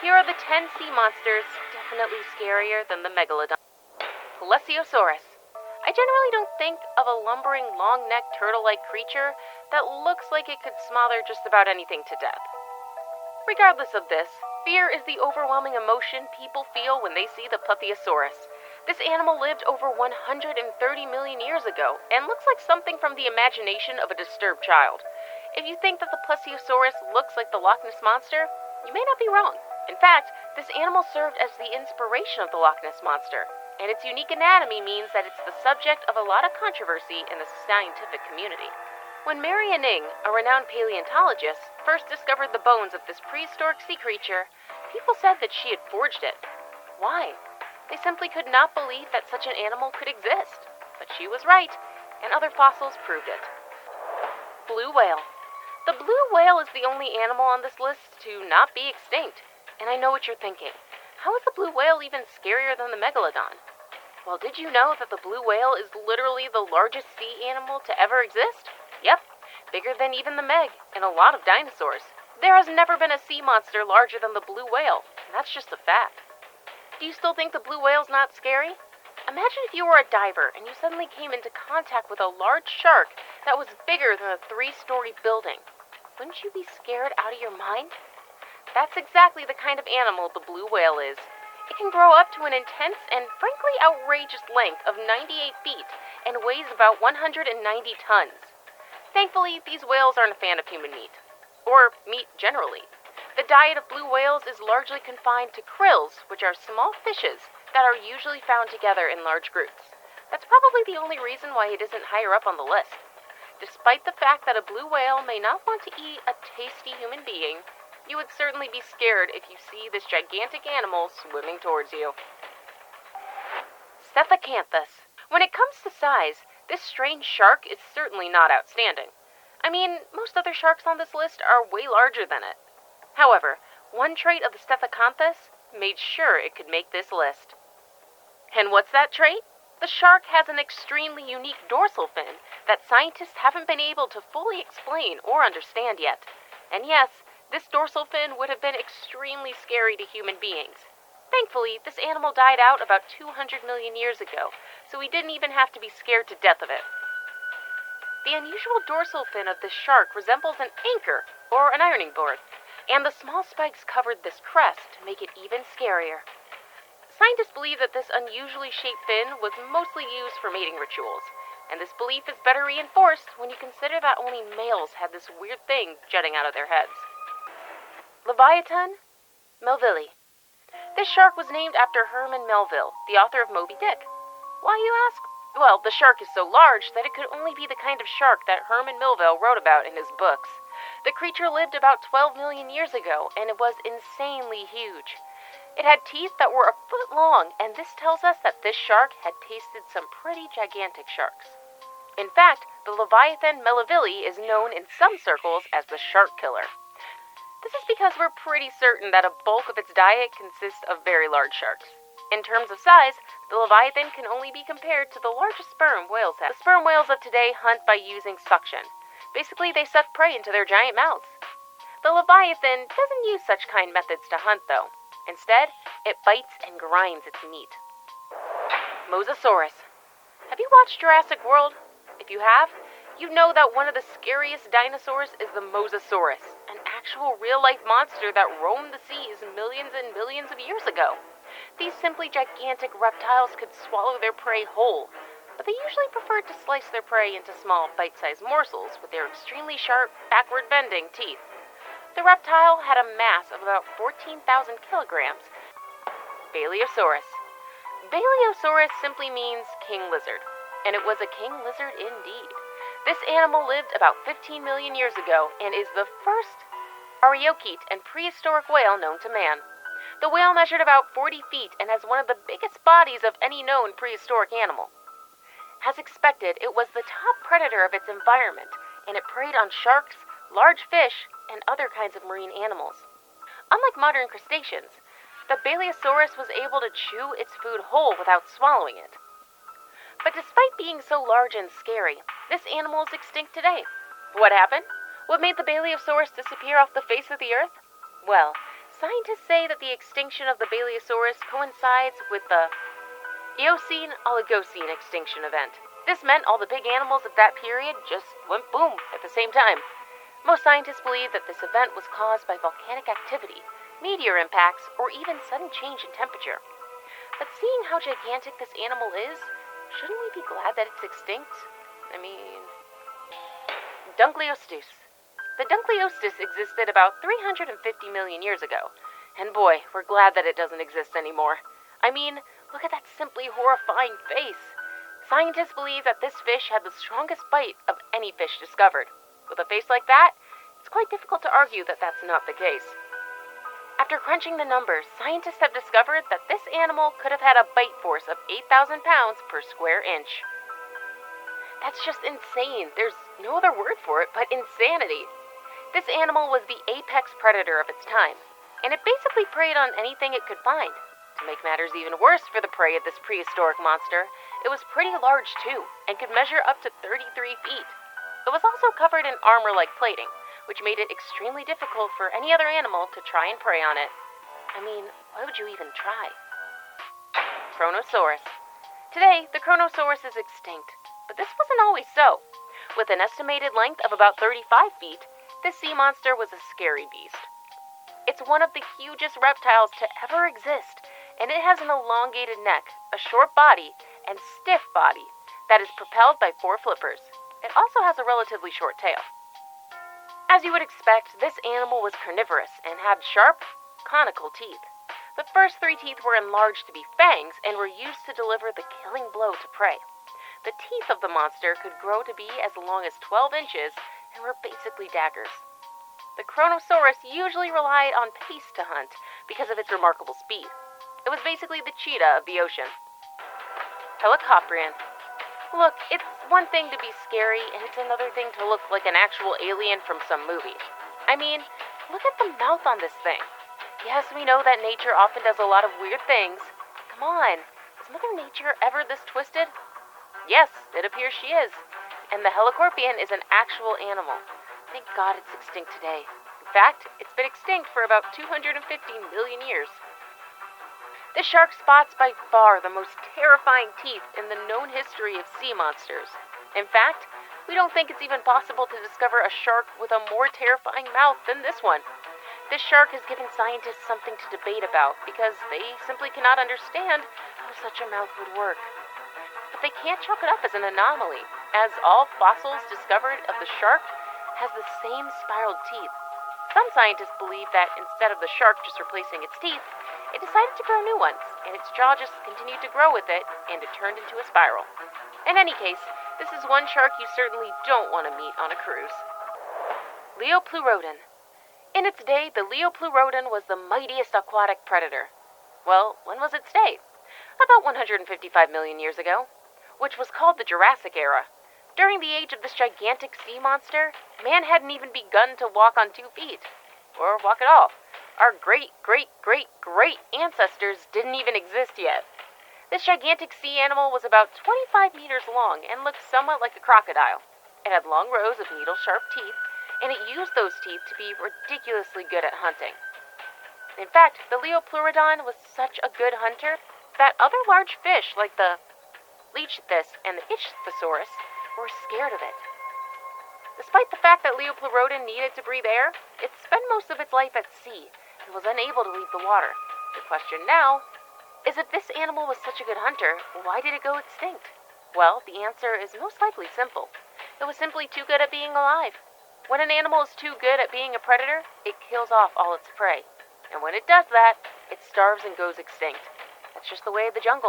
Here are the 10 sea monsters, definitely scarier than the megalodon. Plesiosaurus. I generally don't think of a lumbering, long-necked, turtle-like creature that looks like it could smother just about anything to death. Regardless of this, fear is the overwhelming emotion people feel when they see the Plesiosaurus. This animal lived over 130 million years ago and looks like something from the imagination of a disturbed child. If you think that the Plesiosaurus looks like the Loch Ness Monster, you may not be wrong. In fact, this animal served as the inspiration of the Loch Ness Monster, and its unique anatomy means that it's the subject of a lot of controversy in the scientific community. When Mary Anning, a renowned paleontologist, first discovered the bones of this prehistoric sea creature, people said that she had forged it. Why? They simply could not believe that such an animal could exist. But she was right, and other fossils proved it. Blue whale. The blue whale is the only animal on this list to not be extinct. And I know what you're thinking. How is the blue whale even scarier than the megalodon? Well, did you know that the blue whale is literally the largest sea animal to ever exist? Yep, bigger than even the Meg and a lot of dinosaurs. There has never been a sea monster larger than the blue whale, and that's just a fact. Do you still think the blue whale's not scary? Imagine if you were a diver and you suddenly came into contact with a large shark that was bigger than a 3-story building. Wouldn't you be scared out of your mind? That's exactly the kind of animal the blue whale is. It can grow up to an intense and frankly outrageous length of 98 feet and weighs about 190 tons. Thankfully, these whales aren't a fan of human meat. Or meat generally. The diet of blue whales is largely confined to krills, which are small fishes that are usually found together in large groups. That's probably the only reason why it isn't higher up on the list. Despite the fact that a blue whale may not want to eat a tasty human being, you would certainly be scared if you see this gigantic animal swimming towards you. Stephacanthus. When it comes to size, this strange shark is certainly not outstanding. I mean, most other sharks on this list are way larger than it. However, one trait of the Stephacanthus made sure it could make this list. And what's that trait? The shark has an extremely unique dorsal fin that scientists haven't been able to fully explain or understand yet. And yes, this dorsal fin would have been extremely scary to human beings. Thankfully, this animal died out about 200 million years ago, so we didn't even have to be scared to death of it. The unusual dorsal fin of this shark resembles an anchor or an ironing board, and the small spikes covered this crest to make it even scarier. Scientists believe that this unusually shaped fin was mostly used for mating rituals, and this belief is better reinforced when you consider that only males had this weird thing jutting out of their heads. Leviathan Melville. This shark was named after Herman Melville, the author of Moby Dick. Why, you ask? Well, the shark is so large that it could only be the kind of shark that Herman Melville wrote about in his books. The creature lived about 12 million years ago, and it was insanely huge. It had teeth that were a foot long, and this tells us that this shark had tasted some pretty gigantic sharks. In fact, the Leviathan Melville is known in some circles as the shark killer. This is because we're pretty certain that a bulk of its diet consists of very large sharks. In terms of size, the Leviathan can only be compared to the largest sperm whales have. The sperm whales of today hunt by using suction. Basically, they suck prey into their giant mouths. The Leviathan doesn't use such kind methods to hunt, though. Instead, it bites and grinds its meat. Mosasaurus. Have you watched Jurassic World? If you have, you know that one of the scariest dinosaurs is the Mosasaurus, an actual real-life monster that roamed the seas millions and millions of years ago. These simply gigantic reptiles could swallow their prey whole, but they usually preferred to slice their prey into small, bite-sized morsels with their extremely sharp, backward-bending teeth. The reptile had a mass of about 14,000 kilograms. Baleosaurus. Baleosaurus simply means king lizard, and it was a king lizard indeed. This animal lived about 15 million years ago and is the first Archaeocete and prehistoric whale known to man. The whale measured about 40 feet and has one of the biggest bodies of any known prehistoric animal. As expected, it was the top predator of its environment, and it preyed on sharks, large fish, and other kinds of marine animals. Unlike modern crustaceans, the Baleosaurus was able to chew its food whole without swallowing it. But despite being so large and scary, this animal is extinct today. What happened? What made the Baleosaurus disappear off the face of the earth? Well, scientists say that the extinction of the Baleosaurus coincides with the Eocene-Oligocene extinction event. This meant all the big animals of that period just went boom at the same time. Most scientists believe that this event was caused by volcanic activity, meteor impacts, or even sudden change in temperature. But seeing how gigantic this animal is, shouldn't we be glad that it's extinct? I mean... Dunkleosteus. The Dunkleosteus existed about 350 million years ago, and boy, we're glad that it doesn't exist anymore. I mean, look at that simply horrifying face. Scientists believe that this fish had the strongest bite of any fish discovered. With a face like that, it's quite difficult to argue that that's not the case. After crunching the numbers, scientists have discovered that this animal could have had a bite force of 8,000 pounds per square inch. That's just insane. There's no other word for it but insanity. This animal was the apex predator of its time, and it basically preyed on anything it could find. To make matters even worse for the prey of this prehistoric monster, it was pretty large too, and could measure up to 33 feet. It was also covered in armor-like plating, which made it extremely difficult for any other animal to try and prey on it. I mean, why would you even try? Kronosaurus. Today, the Kronosaurus is extinct, but this wasn't always so. With an estimated length of about 35 feet, this sea monster was a scary beast. It's one of the hugest reptiles to ever exist, and it has an elongated neck, a short body, and stiff body that is propelled by 4 flippers. It also has a relatively short tail. As you would expect, this animal was carnivorous and had sharp, conical teeth. The first 3 teeth were enlarged to be fangs and were used to deliver the killing blow to prey. The teeth of the monster could grow to be as long as 12 inches and were basically daggers. The Kronosaurus usually relied on pace to hunt because of its remarkable speed. It was basically the cheetah of the ocean. Helicoprion. Look, it's one thing to be scary, and it's another thing to look like an actual alien from some movie. I mean, look at the mouth on this thing. Yes, we know that nature often does a lot of weird things. Come on, is Mother Nature ever this twisted? Yes, it appears she is. And the Helicoprion is an actual animal. Thank God it's extinct today. In fact, it's been extinct for about 250 million years. This shark spots by far the most terrifying teeth in the known history of sea monsters. In fact, we don't think it's even possible to discover a shark with a more terrifying mouth than this one. This shark has given scientists something to debate about because they simply cannot understand how such a mouth would work. But they can't chalk it up as an anomaly, as all fossils discovered of the shark has the same spiraled teeth. Some scientists believe that instead of the shark just replacing its teeth, it decided to grow new ones, and its jaw just continued to grow with it, and it turned into a spiral. In any case, this is one shark you certainly don't want to meet on a cruise. Leopleurodon. In its day, the Leopleurodon was the mightiest aquatic predator. Well, when was its day? About 155 million years ago, which was called the Jurassic Era. During the age of this gigantic sea monster, man hadn't even begun to walk on 2 feet, or walk at all. Our great ancestors didn't even exist yet. This gigantic sea animal was about 25 meters long and looked somewhat like a crocodile. It had long rows of needle-sharp teeth, and it used those teeth to be ridiculously good at hunting. In fact, the Leopleurodon was such a good hunter that other large fish like the Leechthys and the Ichthyosaurus were scared of it. Despite the fact that Leopleurodon needed to breathe air, it spent most of its life at sea and was unable to leave the water. The question now is, if this animal was such a good hunter, why did it go extinct? Well, the answer is most likely simple. It was simply too good at being alive. When an animal is too good at being a predator, it kills off all its prey. And when it does that, it starves and goes extinct. That's just the way of the jungle.